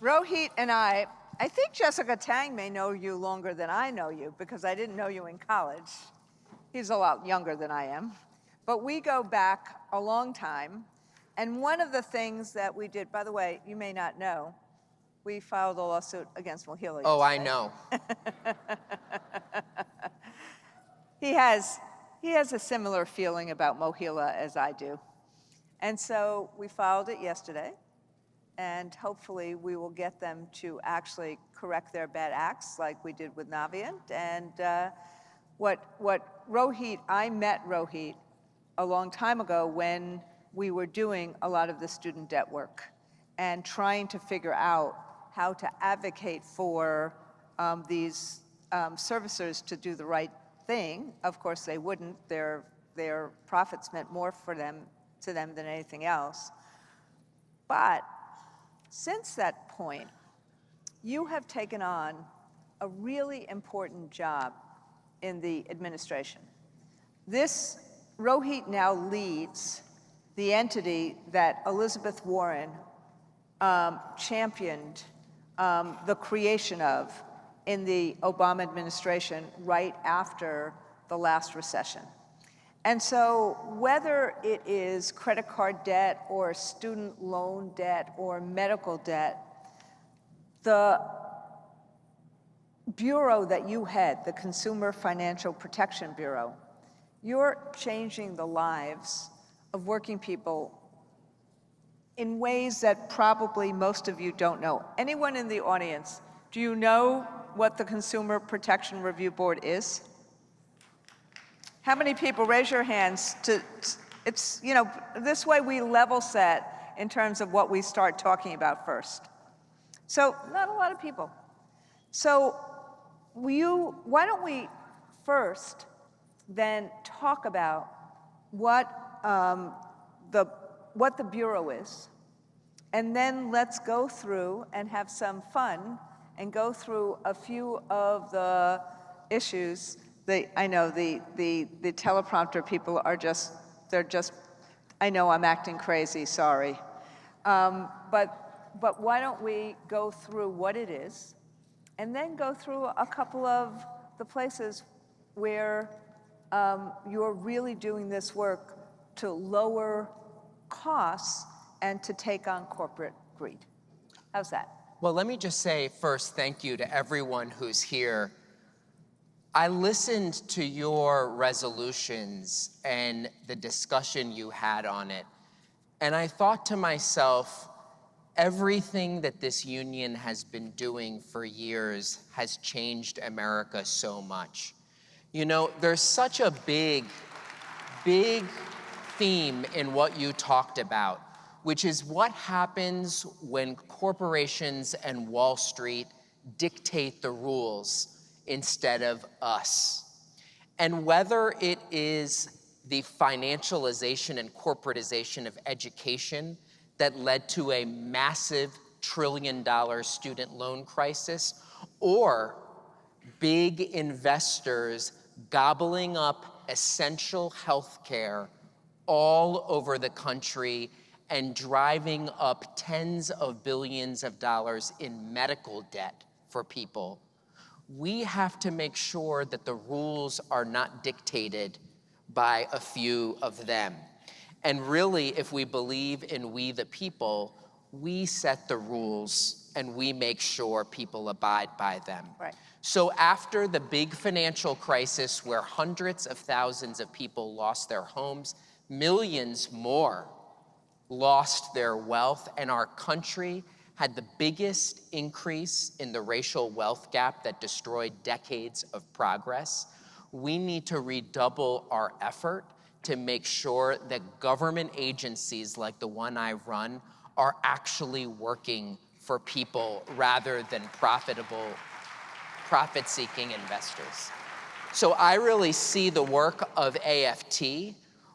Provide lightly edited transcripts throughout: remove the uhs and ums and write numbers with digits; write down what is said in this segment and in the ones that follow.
Rohit and I think Jessica Tang may know you longer than I know you because I didn't know you in college. He's a lot younger than I am. But we go back a long time. And one of the things that we did, by the way, you may not know, we filed a lawsuit against Mohila. Oh, I know. He has a similar feeling about Mohila as I do. And so we filed it yesterday, and hopefully we will get them to actually correct their bad acts like we did with Navient. And I met Rohit a long time ago when we were doing a lot of the student debt work and trying to figure out how to advocate for these servicers to do the right thing. Of course, they wouldn't. Their profits meant more to them than anything else. But since that point, you have taken on a really important job in the administration. Rohit now leads the entity that Elizabeth Warren championed the creation of in the Obama administration right after the last recession. And so whether it is credit card debt or student loan debt or medical debt, the bureau that you head, the Consumer Financial Protection Bureau, you're changing the lives of working people in ways that probably most of you don't know. Anyone in the audience, do you know what the Consumer Protection Review Board is? How many people, raise your hands, it's, this way we level set in terms of what we start talking about first. So, not a lot of people. So, why don't we first then talk about what the Bureau is, and then let's go through and have some fun and go through a few of the issues. I know the teleprompter people are I know I'm acting crazy, sorry. But why don't we go through what it is, and then go through a couple of the places where you're really doing this work to lower costs and to take on corporate greed. How's that? Well, let me just say first, thank you to everyone who's here. I listened to your resolutions and the discussion you had on it, and I thought to myself, everything that this union has been doing for years has changed America so much. There's such a big theme in what you talked about, which is what happens when corporations and Wall Street dictate the rules instead of us. And whether it is the financialization and corporatization of education that led to a massive trillion-dollar student loan crisis, or big investors gobbling up essential health care all over the country and driving up tens of billions of dollars in medical debt for people, we have to make sure that the rules are not dictated by a few of them. And really, if we believe in we the people, we set the rules and we make sure people abide by them. Right. So after the big financial crisis where hundreds of thousands of people lost their homes, millions more lost their wealth, and our country had the biggest increase in the racial wealth gap that destroyed decades of progress, we need to redouble our effort to make sure that government agencies like the one I run are actually working for people rather than profit-seeking investors. So I really see the work of AFT,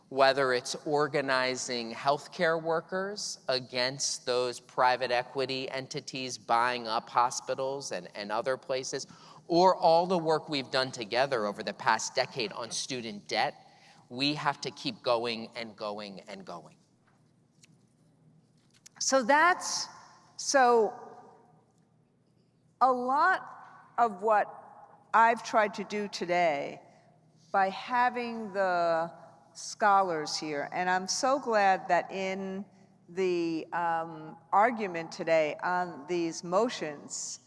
whether it's organizing healthcare workers against those private equity entities buying up hospitals and other places, or all the work we've done together over the past decade on student debt. We have to keep going and going and going. So a lot of what I've tried to do today by having the scholars here, and I'm so glad that in the argument today on these motions,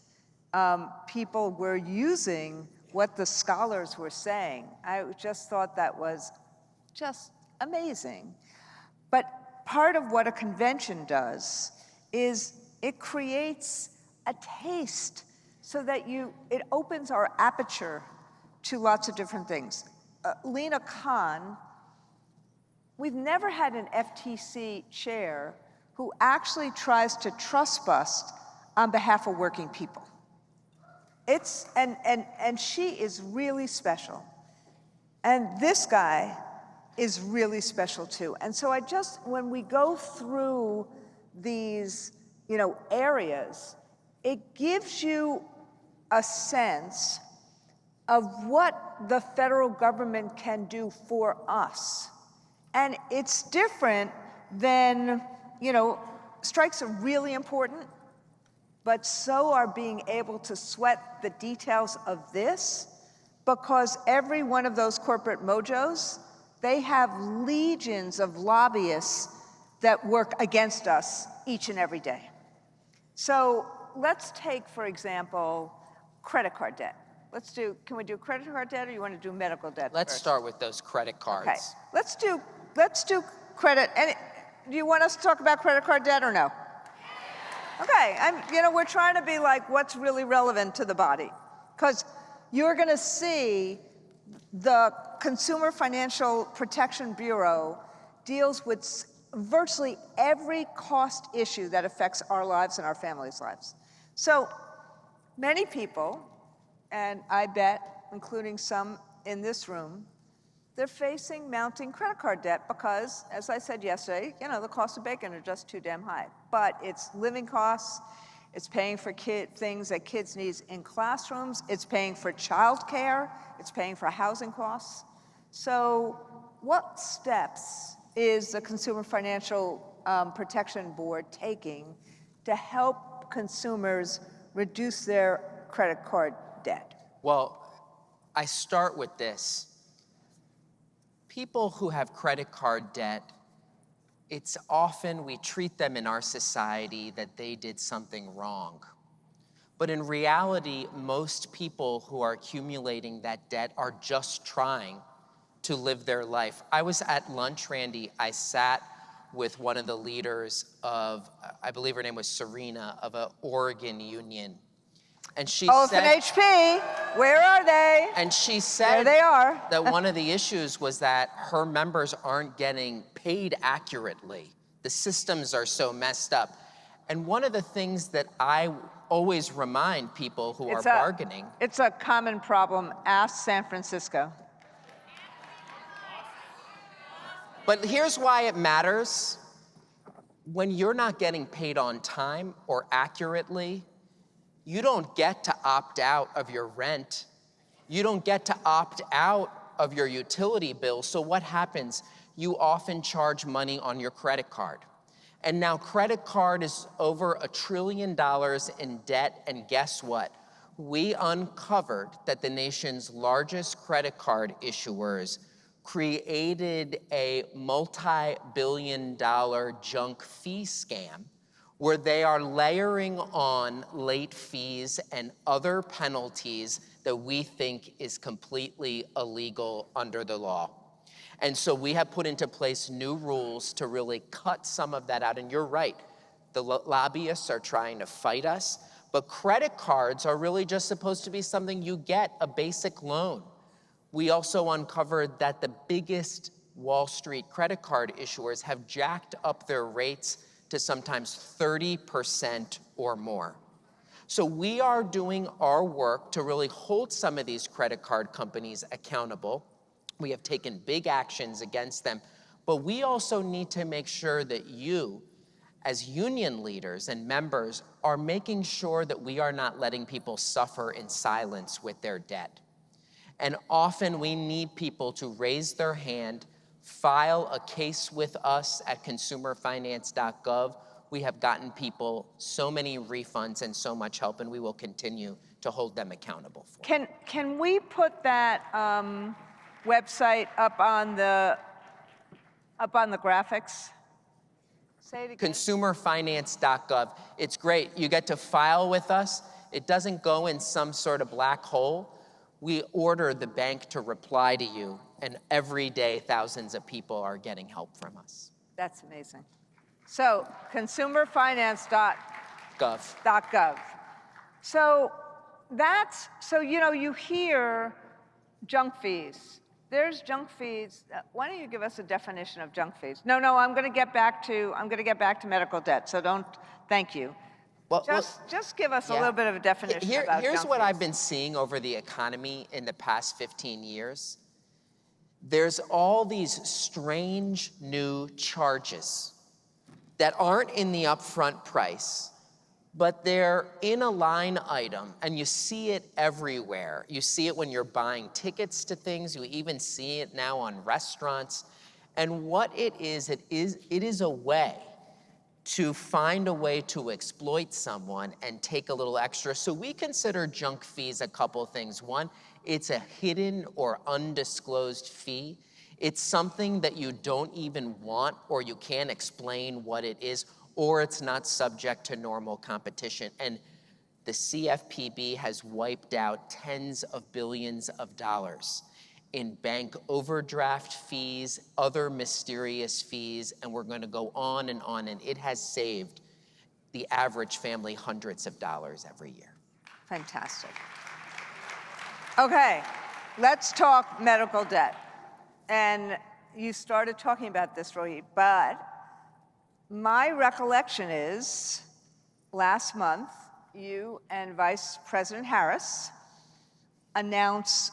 people were using what the scholars were saying. I just thought that was just amazing. But part of what a convention does is it creates a taste so that it opens our aperture to lots of different things. Lena Khan, we've never had an FTC chair who actually tries to trust bust on behalf of working people. And she is really special. And this guy is really special too. And so when we go through these, areas, it gives you a sense of what the federal government can do for us. And it's different than, strikes are really important, but so are being able to sweat the details of this, because every one of those corporate mojos, they have legions of lobbyists that work against us each and every day. So let's take, for example, credit card debt. Can we do credit card debt, or you want to do medical debt Let's first? start with those credit cards. Okay, let's do credit. And do you want us to talk about credit card debt or no? Okay, we're trying to be like what's really relevant to the body, because you're going to see the Consumer Financial Protection Bureau deals with virtually every cost issue that affects our lives and our families' lives. So many people, and I bet, including some in this room, they're facing mounting credit card debt because, as I said yesterday, the cost of bacon are just too damn high. But it's living costs, it's paying for things that kids need in classrooms, it's paying for childcare, it's paying for housing costs. So what steps is the Consumer Financial Protection Board taking to help consumers reduce their credit card debt? Well, I start with this. People who have credit card debt, it's often we treat them in our society that they did something wrong. But in reality, most people who are accumulating that debt are just trying to live their life. I was at lunch, Randy. I sat with one of the leaders of, I believe her name was Serena, of an Oregon union. And she said, HP, where are they? And she said there they are. that one of the issues was that her members aren't getting paid accurately. The systems are so messed up. And one of the things that I always remind people who are bargaining. It's a common problem. Ask San Francisco. But here's why it matters. When you're not getting paid on time or accurately, you don't get to opt out of your rent. You don't get to opt out of your utility bill. So what happens? You often charge money on your credit card. And now credit card is over $1 trillion in debt. And guess what? We uncovered that the nation's largest credit card issuers created a multi-billion-dollar junk fee scam where they are layering on late fees and other penalties that we think is completely illegal under the law. And so we have put into place new rules to really cut some of that out. And you're right, the lobbyists are trying to fight us, but credit cards are really just supposed to be something you get, a basic loan. We also uncovered that the biggest Wall Street credit card issuers have jacked up their rates to sometimes 30% or more. So we are doing our work to really hold some of these credit card companies accountable. We have taken big actions against them, but we also need to make sure that you, as union leaders and members, are making sure that we are not letting people suffer in silence with their debt. And often we need people to raise their hand, file a case with us at consumerfinance.gov, we have gotten people so many refunds and so much help, and we will continue to hold them accountable for it. Can we put that website up on the graphics? Say it again. Consumerfinance.gov. It's great. You get to file with us. It doesn't go in some sort of black hole. We order the bank to reply to you, and every day thousands of people are getting help from us. That's amazing. So consumerfinance.gov. So you hear junk fees. There's junk fees. Why don't you give us a definition of junk fees? No, I'm going to get back to medical debt. So don't. Thank you. Well, just give us a little bit of a definition about here's junk what fees. I've been seeing over the economy in the past 15 years. There's all these strange new charges that aren't in the upfront price, but they're in a line item, and you see it everywhere. You see it when you're buying tickets to things. You even see it now on restaurants. And what it is a way to find a way to exploit someone and take a little extra. So we consider junk fees a couple things. One, it's a hidden or undisclosed fee. It's something that you don't even want, or you can't explain what it is, or it's not subject to normal competition. And the CFPB has wiped out tens of billions of dollars in bank overdraft fees, other mysterious fees, and we're going to go on, and it has saved the average family hundreds of dollars every year. Fantastic. Okay, let's talk medical debt. And you started talking about this, Rohit, but my recollection is last month, you and Vice President Harris announced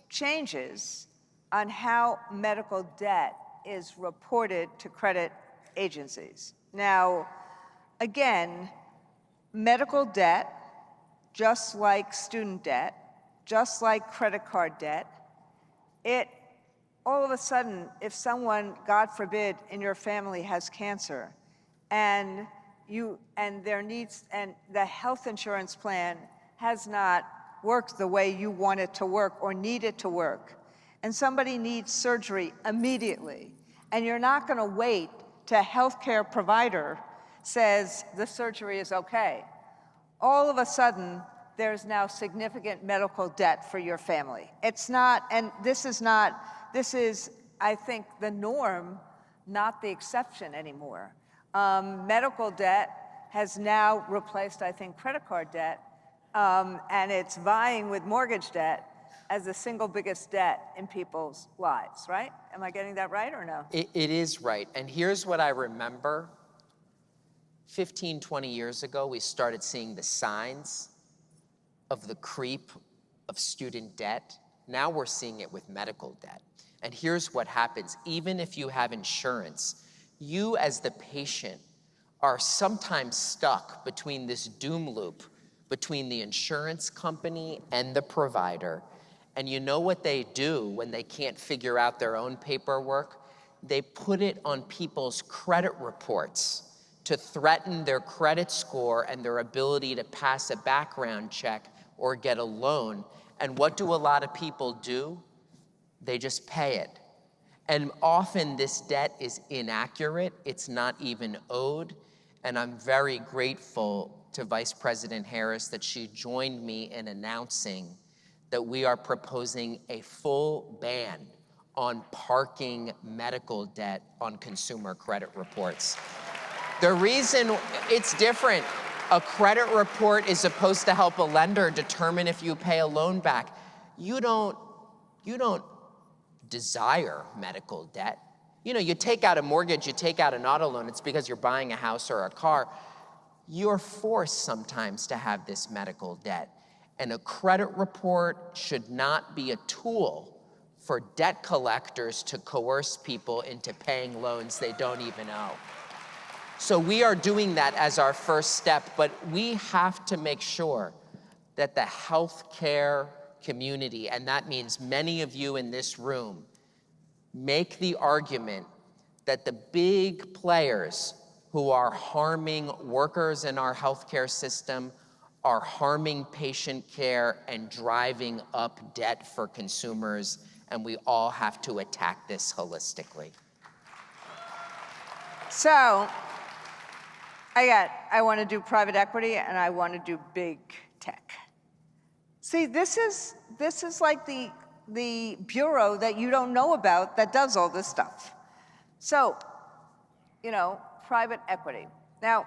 changes on how medical debt is reported to credit agencies. Now, again, medical debt, just like student debt, just like credit card debt, all of a sudden, if someone, God forbid, in your family has cancer, and the health insurance plan has not worked the way you want it to work or need it to work, and somebody needs surgery immediately, and you're not going to wait till a healthcare provider says the surgery is okay. All of a sudden, there's now significant medical debt for your family. It's not, and this is, I think, the norm, not the exception anymore. Medical debt has now replaced, I think, credit card debt, and it's vying with mortgage debt as the single biggest debt in people's lives, right? Am I getting that right or no? It is right. And here's what I remember. 15, 20 years ago, we started seeing the signs of the creep of student debt. Now we're seeing it with medical debt. And here's what happens. Even if you have insurance, you as the patient are sometimes stuck between this doom loop between the insurance company and the provider. And you know what they do when they can't figure out their own paperwork? They put it on people's credit reports to threaten their credit score and their ability to pass a background check or get a loan. And what do a lot of people do? They just pay it. And often this debt is inaccurate. It's not even owed. And I'm very grateful to Vice President Harris that she joined me in announcing that we are proposing a full ban on parking medical debt on consumer credit reports. The reason it's different, a credit report is supposed to help a lender determine if you pay a loan back. You don't desire medical debt. You take out a mortgage, you take out an auto loan, it's because you're buying a house or a car. You're forced sometimes to have this medical debt. And a credit report should not be a tool for debt collectors to coerce people into paying loans they don't even owe. So we are doing that as our first step, but we have to make sure that the healthcare community, and that means many of you in this room, make the argument that the big players who are harming workers in our healthcare system, are harming patient care, and driving up debt for consumers, and we all have to attack this holistically. So, I want to do private equity and I want to do big tech. See, this is like the bureau that you don't know about that does all this stuff. So, private equity. Now,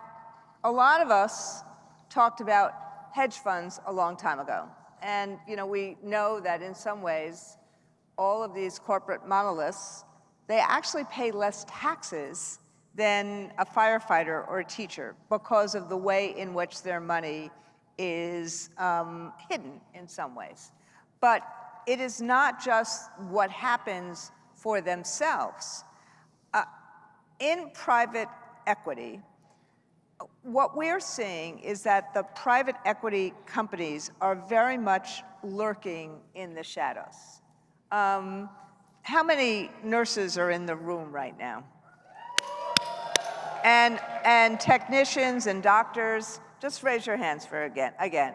a lot of us talked about hedge funds a long time ago. And, we know that in some ways, all of these corporate monoliths, they actually pay less taxes than a firefighter or a teacher because of the way in which their money is hidden in some ways. But it is not just what happens for themselves. In private equity, what we're seeing is that the private equity companies are very much lurking in the shadows. How many nurses are in the room right now? And technicians and doctors, just raise your hands for again.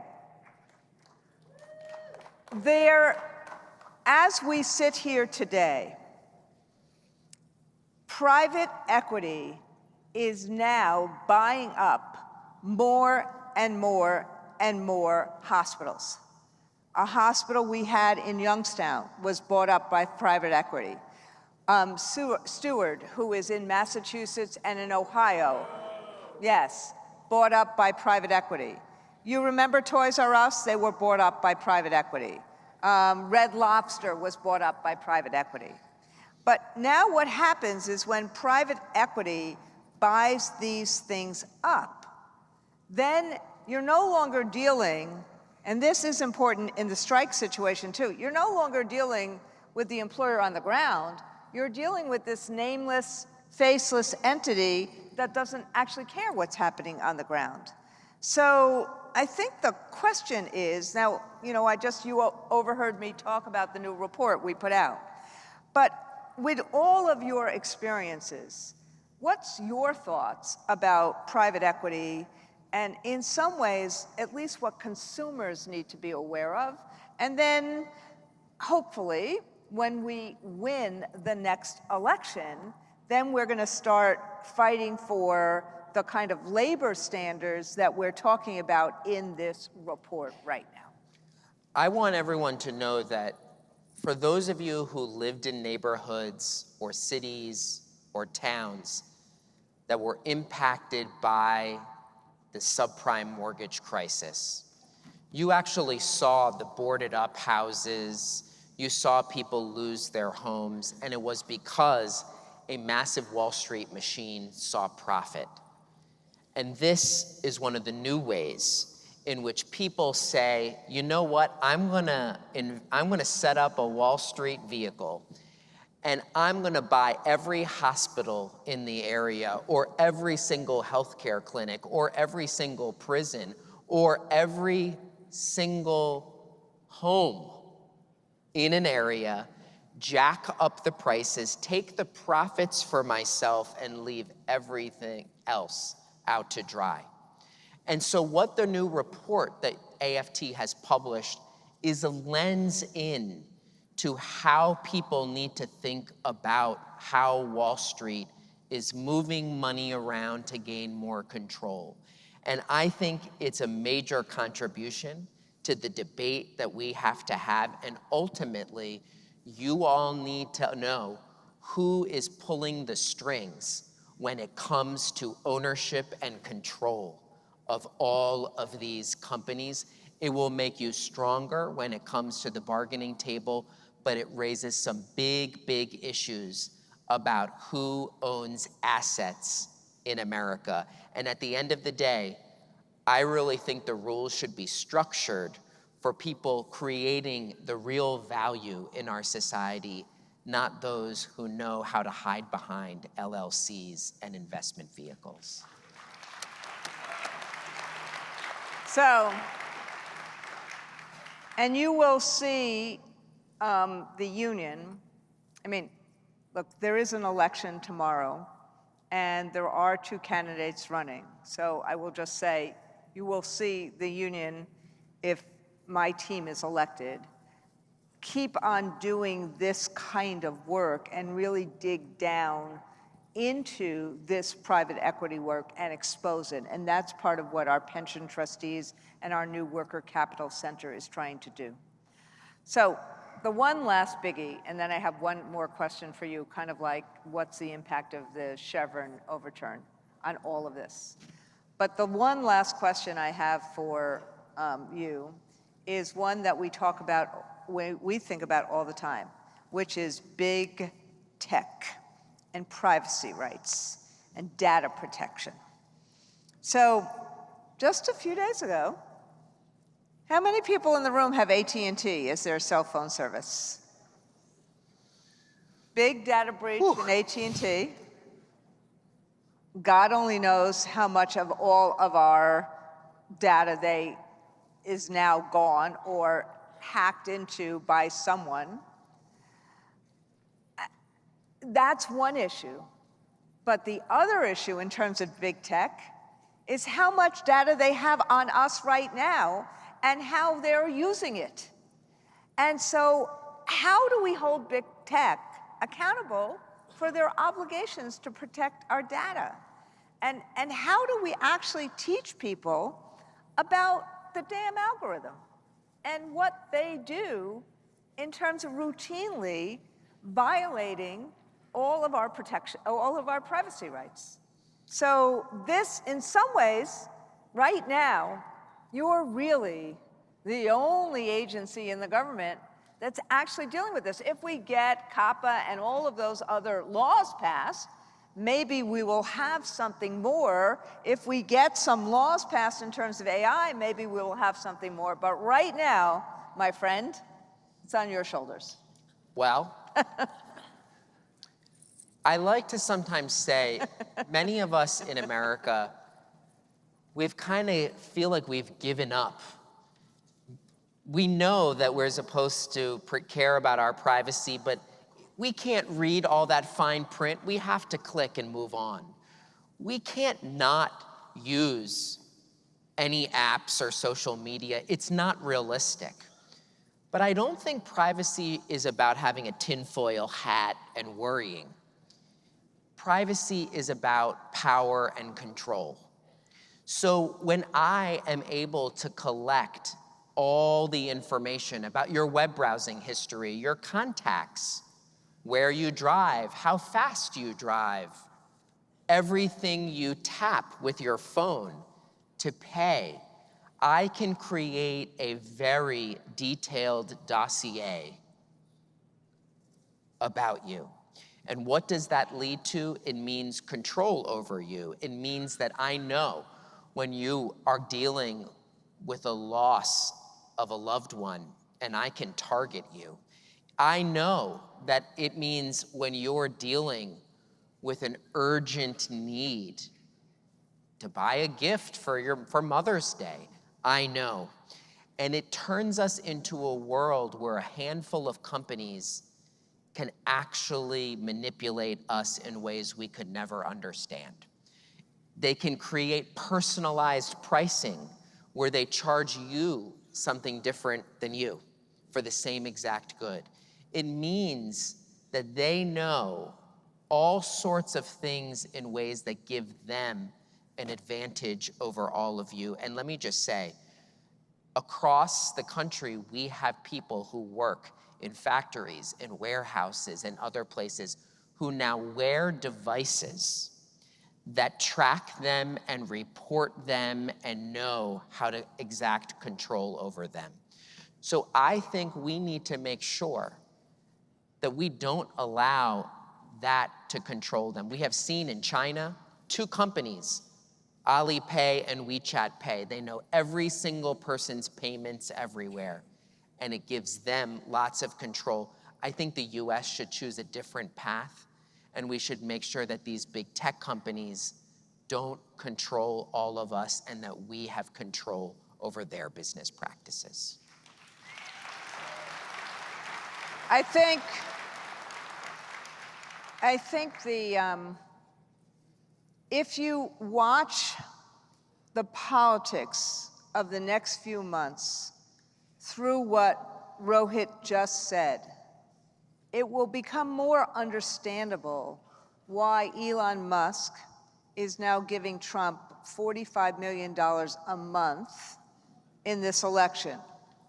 As we sit here today, private equity is now buying up more and more and more hospitals. A hospital we had in Youngstown was bought up by private equity. Steward, who is in Massachusetts and in Ohio, yes, bought up by private equity. You remember Toys R Us? They were bought up by private equity. Red Lobster was bought up by private equity. But now what happens is when private equity buys these things up, then you're no longer dealing, and this is important in the strike situation too, you're no longer dealing with the employer on the ground, you're dealing with this nameless, faceless entity that doesn't actually care what's happening on the ground. So I think the question is, now, you overheard me talk about the new report we put out, but with all of your experiences, what's your thoughts about private equity and in some ways, at least what consumers need to be aware of? And then hopefully, when we win the next election, then we're going to start fighting for the kind of labor standards that we're talking about in this report right now. I want everyone to know that for those of you who lived in neighborhoods or cities or towns that were impacted by the subprime mortgage crisis, you actually saw the boarded up houses, you saw people lose their homes, and it was because a massive Wall Street machine saw profit. And this is one of the new ways in which people say, you know what, I'm gonna set up a Wall Street vehicle and I'm gonna buy every hospital in the area or every single healthcare clinic or every single prison or every single home in an area, jack up the prices, take the profits for myself and leave everything else out to dry. And so what the new report that AFT has published is a lens in to how people need to think about how Wall Street is moving money around to gain more control. And I think it's a major contribution to the debate that we have to have. And ultimately, you all need to know who is pulling the strings when it comes to ownership and control of all of these companies. It will make you stronger when it comes to the bargaining table, but it raises some big, big issues about who owns assets in America. And at the end of the day, I really think the rules should be structured for people creating the real value in our society, not those who know how to hide behind LLCs and investment vehicles. So, and you will see the union, look, there is an election tomorrow, and there are 2 candidates running. So I will just say, you will see the union, if my team is elected, keep on doing this kind of work and really dig down into this private equity work and expose it. And that's part of what our pension trustees and our new Worker Capital Center is trying to do. So the one last biggie, and then I have one more question for you, kind of like what's the impact of the Chevron overturn on all of this? But the one last question I have for you is one that we talk about, we think about all the time, which is big tech and privacy rights and data protection. So just a few days ago, how many people in the room have AT&T as their cell phone service? Big data breach in AT&T. God only knows how much of all of our data is now gone or hacked into by someone. That's one issue. But the other issue in terms of big tech is how much data they have on us right now and how they're using it. And so how do we hold big tech accountable for their obligations to protect our data? And how do we actually teach people about the damn algorithm and what they do in terms of routinely violating all of our protection, all of our privacy rights? So this, in some ways, right now, you're really the only agency in the government that's actually dealing with this. If we get COPPA and all of those other laws passed, maybe we will have something more. If we get some laws passed in terms of AI, maybe we will have something more. But right now, my friend, it's on your shoulders. Well, I like to sometimes say, many of us in America, we've kind of feel like we've given up. We know that we're supposed to care about our privacy, but we can't read all that fine print. We have to click and move on. We can't not use any apps or social media. It's not realistic. But I don't think privacy is about having a tinfoil hat and worrying. Privacy is about power and control. So when I am able to collect all the information about your web browsing history, your contacts, where you drive, how fast you drive, everything you tap with your phone to pay, I can create a very detailed dossier about you. And what does that lead to? It means control over you. It means that I know when you are dealing with a loss of a loved one and I can target you. I know that it means when you're dealing with an urgent need to buy a gift for Mother's Day, I know. And it turns us into a world where a handful of companies can actually manipulate us in ways we could never understand. They can create personalized pricing where they charge you something different than you for the same exact good. It means that they know all sorts of things in ways that give them an advantage over all of you. And let me just say, across the country, we have people who work in factories, in warehouses, and other places who now wear devices that track them and report them and know how to exact control over them. So I think we need to make sure that we don't allow that to control them. We have seen in China, 2 companies, Alipay and WeChat Pay. They know every single person's payments everywhere, and it gives them lots of control. I think the US should choose a different path, and we should make sure that these big tech companies don't control all of us and that we have control over their business practices. I think If you watch the politics of the next few months through what Rohit just said, it will become more understandable why Elon Musk is now giving Trump $45 million a month in this election,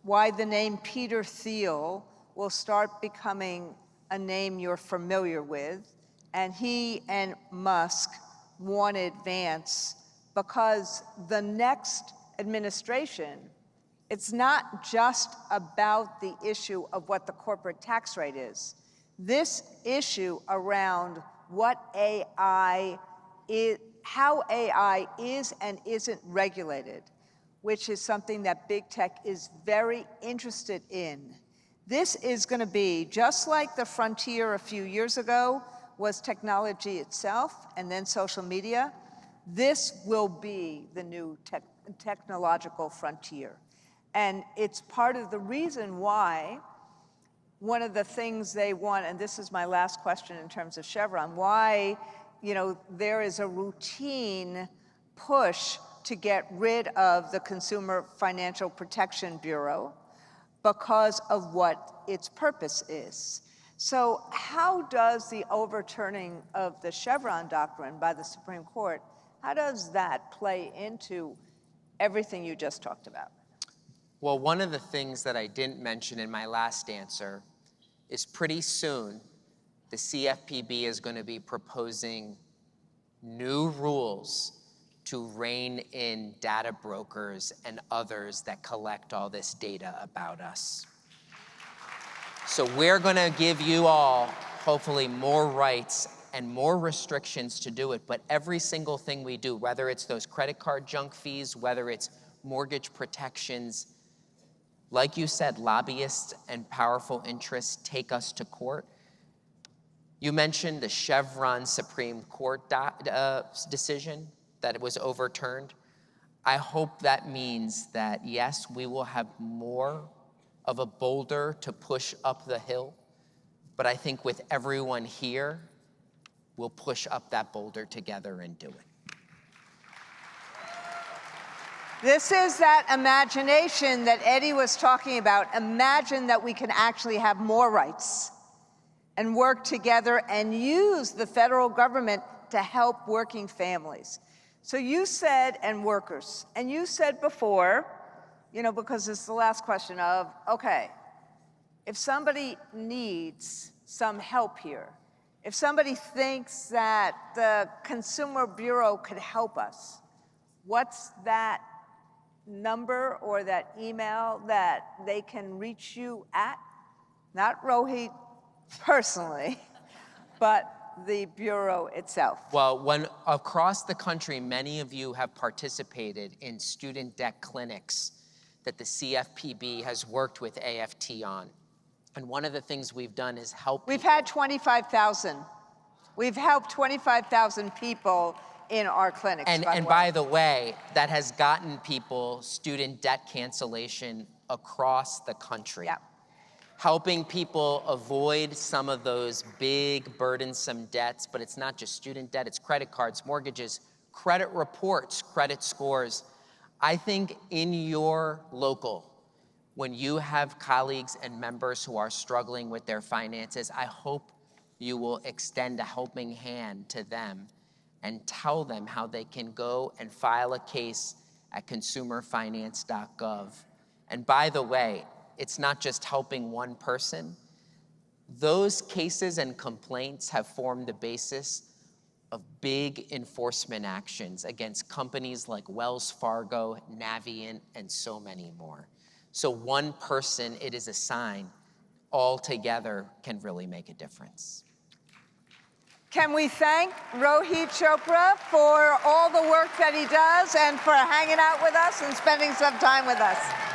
why the name Peter Thiel will start becoming a name you're familiar with, and he and Musk wanted Vance because the next administration, it's not just about the issue of what the corporate tax rate is. This issue around what AI is, how AI is and isn't regulated, which is something that big tech is very interested in. This is going to be, just like the frontier a few years ago was technology itself and then social media, this will be the new technological frontier. And it's part of the reason why one of the things they want, and this is my last question in terms of Chevron, why there is a routine push to get rid of the Consumer Financial Protection Bureau because of what its purpose is. So how does the overturning of the Chevron doctrine by the Supreme Court, how does that play into everything you just talked about? Well, one of the things that I didn't mention in my last answer is pretty soon the CFPB is going to be proposing new rules to rein in data brokers and others that collect all this data about us. So we're going to give you all, hopefully, more rights and more restrictions to do it. But every single thing we do, whether it's those credit card junk fees, whether it's mortgage protections, like you said, lobbyists and powerful interests take us to court. You mentioned the Chevron Supreme Court decision, that it was overturned. I hope that means that, yes, we will have more of a boulder to push up the hill, but I think with everyone here, we'll push up that boulder together and do it. This is that imagination that Eddie was talking about. Imagine that we can actually have more rights and work together and use the federal government to help working families. So you said, and workers, and you said before, because it's the last question of, okay, if somebody needs some help here, if somebody thinks that the Consumer Bureau could help us, what's that number or that email that they can reach you at? Not Rohit personally, but the Bureau itself. Well, when across the country, many of you have participated in student debt clinics that the CFPB has worked with AFT on. And one of the things we've done is help We've had 25,000. We've helped 25,000 people in our clinics. And by the way, that has gotten people student debt cancellation across the country. Yeah. Helping people avoid some of those big burdensome debts, but it's not just student debt, it's credit cards, mortgages, credit reports, credit scores. I think in your local, when you have colleagues and members who are struggling with their finances, I hope you will extend a helping hand to them and tell them how they can go and file a case at consumerfinance.gov. And by the way, it's not just helping one person. Those cases and complaints have formed the basis of big enforcement actions against companies like Wells Fargo, Navient, and so many more. So one person, it is a sign, all together can really make a difference. Can we thank Rohit Chopra for all the work that he does and for hanging out with us and spending some time with us?